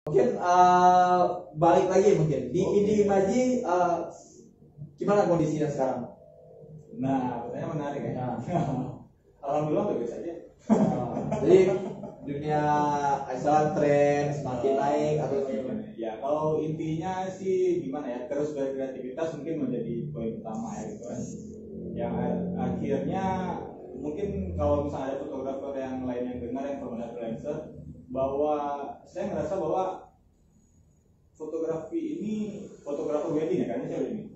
Mungkin balik lagi mungkin di Indi Imaji, gimana kondisinya sekarang? Nah, pertanyaan menarik ya. Alhamdulillah bagus aja. Jadi dunia asal tren semakin naik atau gimana? Ya kalau intinya sih gimana ya, terus berkreativitas mungkin menjadi poin utama ya gitu kan. Yang akhirnya mungkin kalau misalnya ada fotografer yang lain yang dengar yang pernah freelancer, bahwa saya ngerasa bahwa fotografi ini fotografer wedding ya kan ini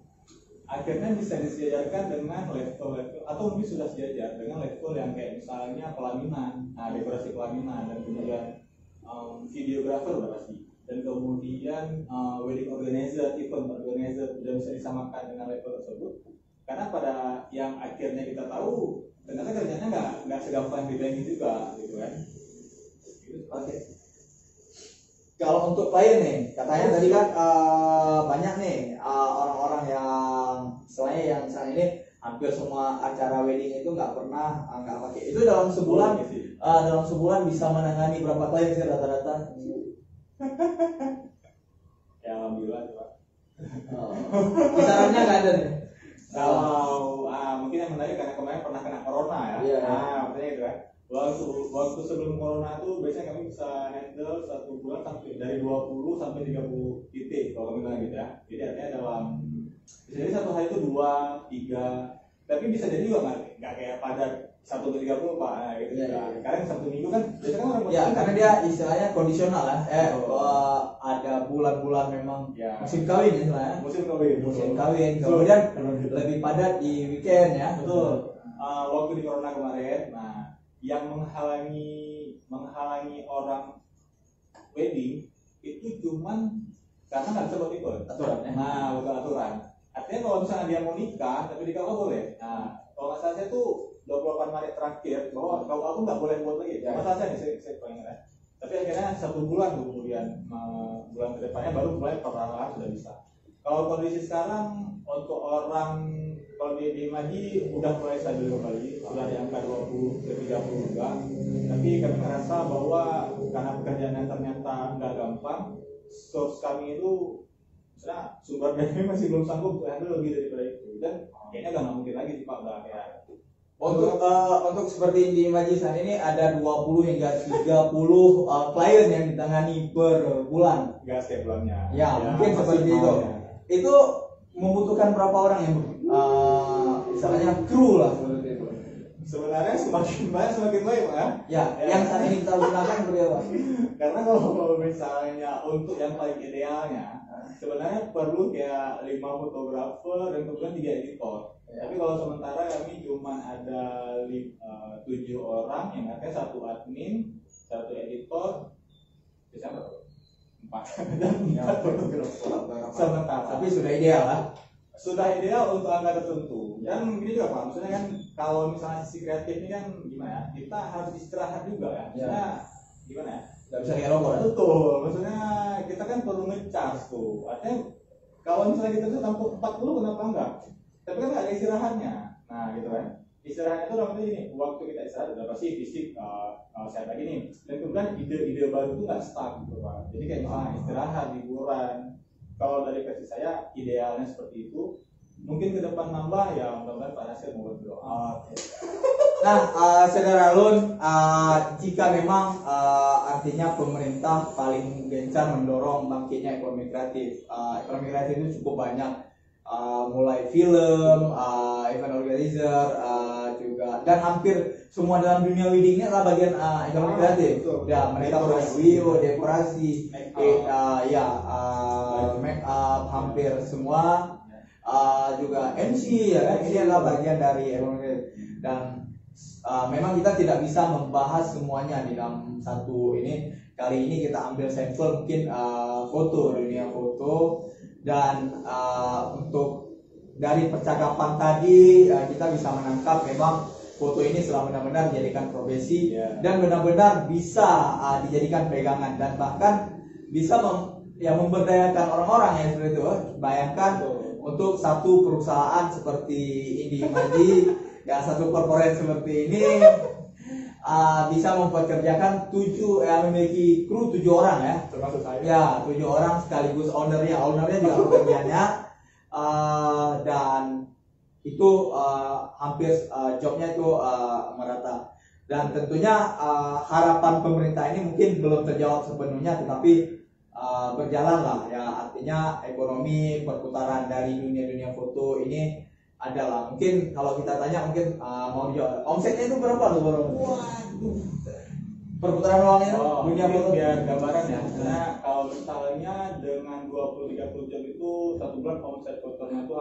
akhirnya bisa disejajarkan dengan level-level atau mungkin sudah sejajar dengan level yang kayak misalnya pelaminan, dekorasi pelaminan, dan kemudian videographer udah pasti, dan kemudian wedding organizer, event organizer sudah bisa disamakan dengan level tersebut. Karena pada yang akhirnya kita tahu ternyata kerjanya nggak segampang dibayangin juga gitu kan. Oke. Kalau untuk klien nih, katanya tadi kan banyak nih orang-orang yang selain yang saat ini hampir semua acara wedding itu nggak pernah nggak pakai. Itu dalam sebulan bisa menangani berapa klien sih rata-rata? Ya alhamdulillah Pak. Kisarannya nggak ada nih. Kalau mungkin yang menarik karena kemarin pernah kena corona ya. Iya. Maksudnya itu kan. Waktu sebelum corona tuh biasanya kami bisa handle satu bulan sampai dari 20 sampai 30 titik kalau kami bilang gitu ya. Jadi artinya dalam bisa jadi satu hari itu 2, 3, tapi bisa jadi juga nggak kayak pada 1 ke 30 Pak. Nah, gitu. Iya. Karena Sabtu Minggu kan biasanya kan orang Ya, karena dia istilahnya kondisional lah. Ada bulan-bulan memang ya, musim kawin istilahnya. musim kawin. Kemudian lebih padat di weekend ya. Betul. Waktu di corona kemarin, yang menghalangi orang wedding itu cuman karena nggak bisa buat ikut Aturan ya. bukan aturan. Artinya kalau misalnya dia mau nikah tapi di KUA boleh. Kalau nggak salah saya tuh 28 Maret terakhir bahwa KUA aku nggak boleh buat lagi. Masalah saya nih, saya paling ingat. Tapi akhirnya 1 bulan kemudian bulan kedepannya baru mulai perlahan sudah bisa. Kalau kondisi sekarang untuk orang kalau di Imaji udah mulai stabil kembali, sudah di angka 20 ke 30 juga. Tapi kami merasa bahwa karena pekerjaannya ternyata nggak gampang, source kami itu misalnya sumber daya masih belum sanggup untuk handle lebih daripada itu, dan kayaknya nggak mungkin lagi sih Pak, udah kayak Untuk seperti di Imaji saat ini ada 20 hingga 30 klien yang ditangani per bulan. nggak setiap bulannya. Ya, mungkin seperti itu. Itu membutuhkan berapa orang yang misalnya kru lah seperti itu. Sebenarnya semakin banyak semakin baik Pak. Ya, yang saat ini kita gunakan seperti apa? Karena kalau misalnya untuk yang paling idealnya sebenarnya perlu kayak 5 fotografer dan kemudian 3 editor. Tapi kalau sementara kami cuma ada 7 orang, yang artinya 1 admin, 1 editor, bisa 4 dan 4 fotografer sementara. Tapi sudah ideal lah. Sudah ideal untuk angka tertentu. Dan gini juga Pak, maksudnya kan kalau misalnya sisi kreatif ini kan gimana ya, kita harus istirahat juga ya. Maksudnya gimana ya? Gak bisa kayak robot. Betul, maksudnya kita kan perlu ngecas tuh. Artinya kalau misalnya kita tuh tampuk 40 kenapa enggak? Tapi kan nggak ada istirahatnya. Nah gitu kan. Istirahat itu namanya gini, waktu kita istirahat udah pasti fisik sehat lagi nih. Dan kemudian ide-ide baru tuh nggak stuck gitu Pak. Jadi kayak misalnya istirahat, liburan. Kalau dari versi saya idealnya seperti itu. Mungkin ke depan nambah ya, mudah-mudahan Pak Nasir mau berdoa. Nah, saudara Lun, jika memang artinya pemerintah paling gencar mendorong bangkitnya ekonomi kreatif. Ekonomi kreatif itu cukup banyak, mulai film, event organizer, juga, dan hampir semua dalam dunia weddingnya adalah bagian ekonomi kreatif. Ya, mereka punya video, dekorasi, make up, hampir semua. Juga MC ya kan, ini adalah bagian dari ekonomi. Dan memang kita tidak bisa membahas semuanya di dalam satu ini. Kali ini kita ambil sampel mungkin foto, dunia foto, dan untuk dari percakapan tadi kita bisa menangkap memang foto ini setelah benar-benar dijadikan profesi dan benar-benar bisa dijadikan pegangan, dan bahkan bisa memberdayakan orang-orang yang seperti itu. Bayangkan untuk satu perusahaan seperti Indi Imaji, ya satu corporate seperti ini, bisa mempekerjakan memiliki kru 7 orang ya, termasuk saya. ya 7 orang sekaligus ownernya juga pekerjaannya, dan itu hampir jobnya itu merata. Dan tentunya harapan pemerintah ini mungkin belum terjawab sepenuhnya, tetapi berjalan lah ya, artinya ekonomi perputaran dari dunia foto ini adalah, mungkin kalau kita tanya mungkin mau dijawab omsetnya itu berapa tuh bro? Waduh, perputaran uangnya dunia foto biar gambaran ya, karena kalau misalnya dengan 20-30 jam itu satu bulan omset fotonya itu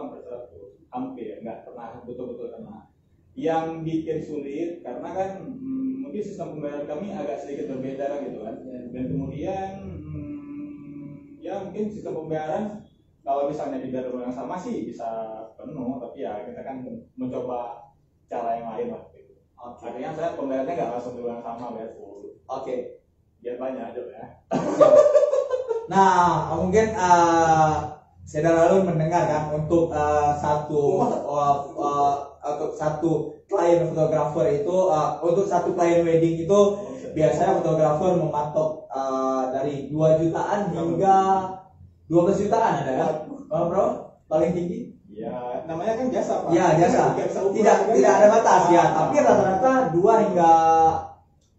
hampir nggak pernah betul-betul kena. Yang bikin sulit karena kan mungkin sistem pembayaran kami agak sedikit berbeda gitu kan, dan kemudian ya mungkin sistem pembayaran kalau misalnya di dalam yang sama sih bisa penuh, tapi ya kita kan mencoba cara yang lain lah gitu. Akhirnya saya pembayarannya nggak langsung di bulan sama, bayar full. Biar banyak aja ya. Nah mungkin Saudara Alun mendengar kan, untuk satu klien fotografer itu, untuk satu klien wedding itu biasanya fotografer mematok dari 2 jutaan hingga 12 jutaan ada ya, bro? Paling tinggi? Ya, namanya kan jasa, Pak. Ya, jasa. Tidak ada batas ya, tapi rata-rata 2 hingga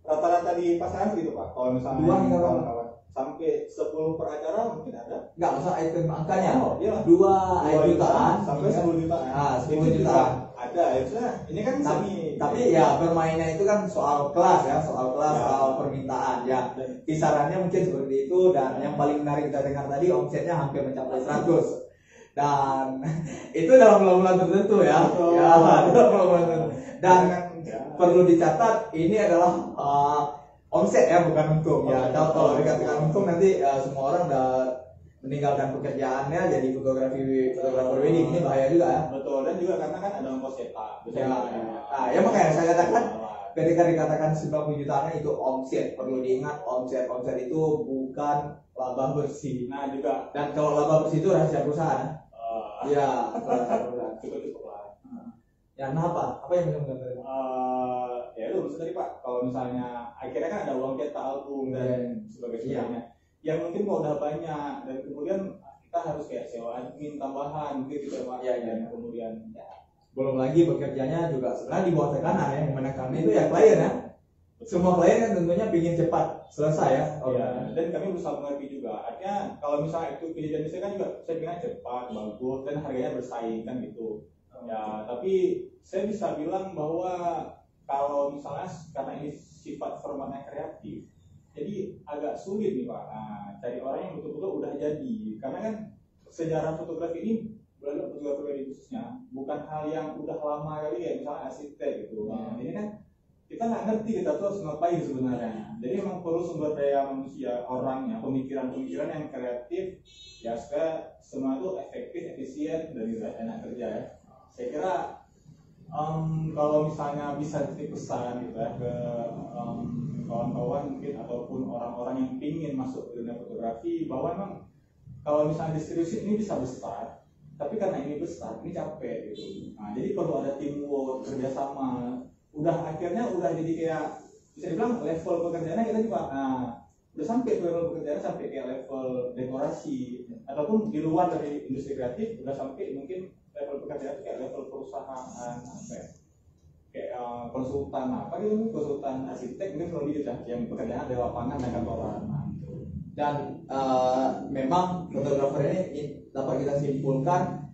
rata-rata di pasaran gitu, Pak. Kalau misalnya 2 hingga kawan-kawan sampai 10 per acara mungkin ada. Enggak, maksudnya item angkanya. Iya. 2 jutaan sampai 10 jutaan. 10 jutaan. Ada ya, ini kan semi. Tapi ya bermainnya itu kan soal kelas ya, soal permintaan ya. Kisarannya mungkin seperti itu, dan yang paling menarik kita dengar tadi omsetnya hampir mencapai 100. Dan itu dalam bulan-bulan tertentu ya. Ya, dalam bulan tertentu. Dan perlu dicatat ini adalah omset ya, bukan untung ya. Kalau dikatakan untung nanti semua orang udah meninggalkan pekerjaannya jadi fotografer wedding, ini bahaya juga ya. Betul, dan juga karena kan ada ongkos cetak. Ya makanya saya katakan ketika dikatakan 90 jutaan itu omset, perlu diingat omset itu bukan laba bersih. Nah juga, dan kalau laba bersih itu rahasia perusahaan. Ya, rahasia perusahaan. Cukup lah. Ya, nah apa yang bisa menggambarkan? Ya itu maksud tadi Pak, kalau misalnya akhirnya kan ada uang cetak album dan sebagainya. Yang mungkin kalau udah banyak, dan kemudian kita harus kayak sewa admin tambahan mungkin gitu Pak. Dan kemudian belum lagi bekerjanya juga sebenarnya di bawah tekanan ya, yang menekan itu ya klien ya. Semua klien kan tentunya ingin cepat selesai ya. Dan kami berusaha mengerti juga. Artinya kalau misalnya itu pilih dan kan juga saya ingin cepat, bagus, dan harganya bersaing kan gitu. Ya, tapi saya bisa bilang bahwa kalau misalnya karena ini sifat formatnya kreatif, jadi agak sulit nih Pak. Cari orang yang betul-betul udah jadi. Karena kan sejarah fotografi ini, belajar fotografi khususnya, bukan hal yang udah lama kali ya, misalnya arsitek gitu. Ini kan kita nggak ngerti kita tuh harus ngapain sebenarnya. Jadi memang perlu sumber daya manusia, orangnya, pemikiran-pemikiran yang kreatif, ya supaya semua itu efektif, efisien, dan juga enak kerja ya. Saya kira kalau misalnya bisa titip pesan gitu ya ke kawan-kawan mungkin ataupun orang-orang yang ingin masuk ke dunia fotografi, bahwa memang kalau misalnya distribusi ini bisa besar, tapi karena ini besar, ini capek gitu. Nah, jadi perlu ada teamwork, kerjasama. Akhirnya udah jadi kayak bisa dibilang level pekerjaannya kita juga. Udah sampai ke level pekerjaan, sampai kayak level dekorasi, ataupun di luar dari industri kreatif udah sampai mungkin level pekerjaan kayak level perusahaan kayak konsultan konsultan arsitek mungkin kalau gitu yang pekerjaan di lapangan dan kantoran gitu. Dan memang fotografer ini dapat kita simpulkan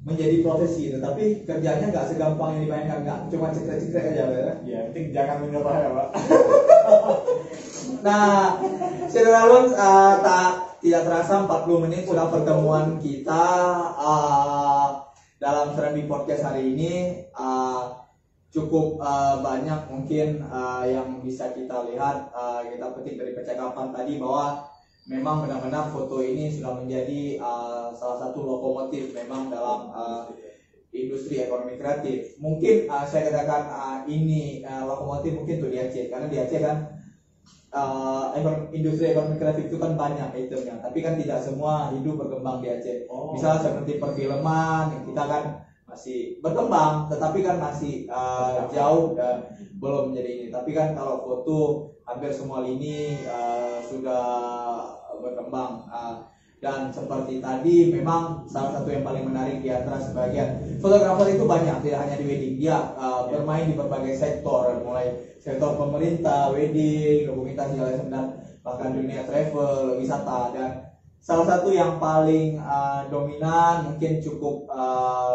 menjadi profesi, tetapi kerjanya nggak segampang yang dibayangkan, nggak cuma cekrek-cekrek aja ya. Ya, penting jangan menyerah ya Pak. Nah, Saudara Alun, tidak terasa 40 menit sudah pertemuan kita dalam Serambi Podcast hari ini. Cukup banyak mungkin yang bisa kita lihat, kita petik dari percakapan tadi bahwa memang benar-benar foto ini sudah menjadi salah satu lokomotif memang dalam industri ekonomi kreatif. Mungkin saya katakan ini lokomotif mungkin untuk di Aceh, karena di Aceh kan industri ekonomi kreatif itu kan banyak itemnya, tapi kan tidak semua hidup berkembang di Aceh. Misalnya seperti perfilman, kita kan masih berkembang, tetapi kan masih jauh dan belum menjadi ini. Tapi kan kalau foto hampir semua lini sudah berkembang. Dan seperti tadi, memang salah satu yang paling menarik di antara sebagian fotografer itu banyak, tidak hanya di wedding, dia bermain di berbagai sektor, mulai sektor pemerintah, wedding, dokumentasi dan bahkan dunia travel, wisata. Dan salah satu yang paling dominan, mungkin cukup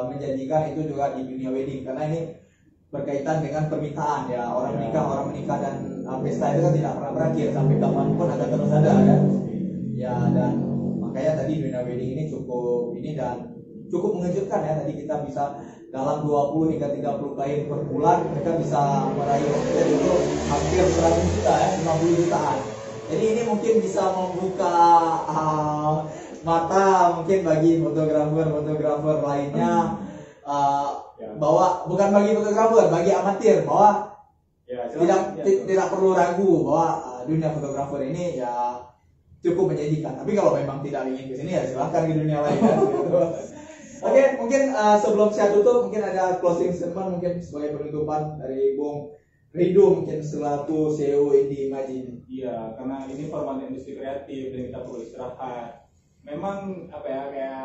menjanjikan itu juga di dunia wedding, karena ini berkaitan dengan permintaan ya, orang menikah dan pesta itu kan tidak pernah berakhir, sampai kapanpun akan terus ada kan ya. Dan makanya tadi dunia wedding ini cukup ini dan cukup mengejutkan ya. Tadi kita bisa dalam 20 hingga 30 klien per bulan, mereka bisa meraih omset itu hampir 100 juta ya, 50 jutaan. Jadi ini mungkin bisa membuka mata mungkin bagi fotografer lainnya, bahwa bukan bagi fotografer, bagi amatir, bahwa tidak perlu ragu bahwa dunia fotografer ini ya cukup menjanjikan. Tapi kalau memang tidak ingin ke sini ya silahkan di dunia lain kan. Oke, mungkin sebelum saya tutup, mungkin ada closing statement mungkin sebagai penutupan dari Bung Rido, mungkin selaku CEO Indie Imagine. Iya, karena ini format industri kreatif dan kita perlu istirahat. Memang apa ya, kayak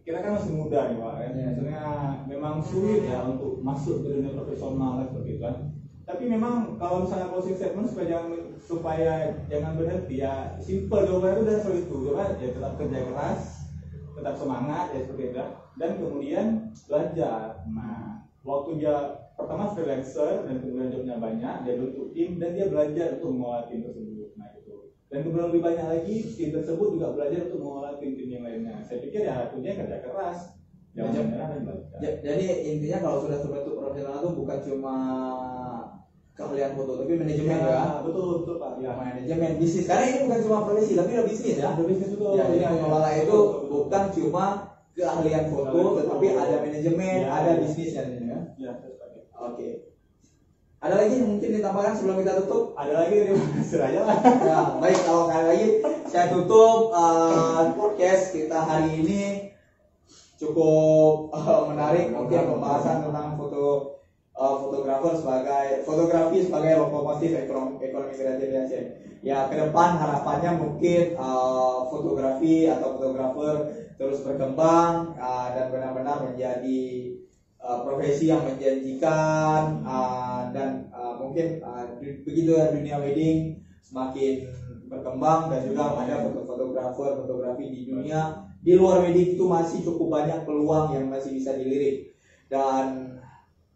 kita kan masih muda nih Pak, kan? Sebenarnya memang sulit ya untuk masuk ke dunia profesional seperti itu kan. Tapi memang kalau misalnya closing statement supaya jangan berhenti ya, simple jawabannya udah seperti itu. Coba ya tetap kerja keras, tetap semangat ya seperti itu, dan kemudian belajar. Nah, waktu dia pertama freelancer dan kemudian jobnya banyak, dia bentuk tim dan dia belajar untuk mengolah tim tersebut. Nah itu. Dan kemudian lebih banyak lagi tim tersebut juga belajar untuk mengolah tim-tim yang lainnya. Saya pikir ya kuncinya kerja keras. Jangan menyerah dan belajar. Jadi intinya kalau sudah terbentuk profesional itu bukan cuma keahlian foto, tapi manajemen ya. Betul Pak. Ya, manajemen bisnis. Karena ini bukan cuma profesi, tapi udah bisnis ya. Udah bisnis itu. Ya, jadi mengelola itu bukan cuma keahlian foto, tetapi ada manajemen, ada bisnisnya ya. Ya, oke. Ada lagi yang mungkin ditambahkan sebelum kita tutup? Ada lagi dari Mas aja lah. Ya, baik, kalau nggak ada lagi saya tutup podcast kita hari ini. Cukup menarik, mungkin pembahasan tentang fotografi sebagai lokomotif ekonomi kreatif di Aceh. Ya, ke depan harapannya mungkin fotografi atau fotografer terus berkembang dan benar-benar menjadi profesi yang menjanjikan, dan mungkin begitu ya, dunia wedding semakin berkembang dan juga ada fotografi di dunia di luar wedding itu masih cukup banyak peluang yang masih bisa dilirik. Dan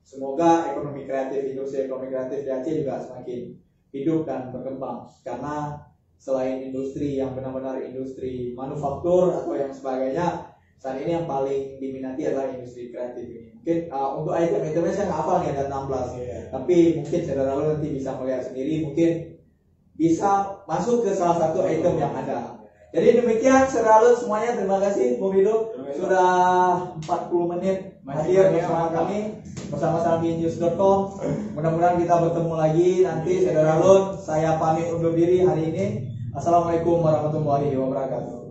semoga industri ekonomi kreatif di Aceh juga semakin hidup dan berkembang, karena selain industri yang benar-benar industri manufaktur atau yang sebagainya, saat ini yang paling diminati adalah industri kreatif ini. Mungkin untuk item-itemnya saya nggak hafal nih, ada 16, tapi mungkin saudara lu nanti bisa melihat sendiri, mungkin bisa masuk ke salah satu item yang ada. Jadi demikian saudara semuanya, terima kasih Bung Rido sudah 40 menit hadir bersama kami bersama salminews.com. Mudah-mudahan kita bertemu lagi nanti saudara. Saya pamit undur diri hari ini. Assalamualaikum warahmatullahi wabarakatuh.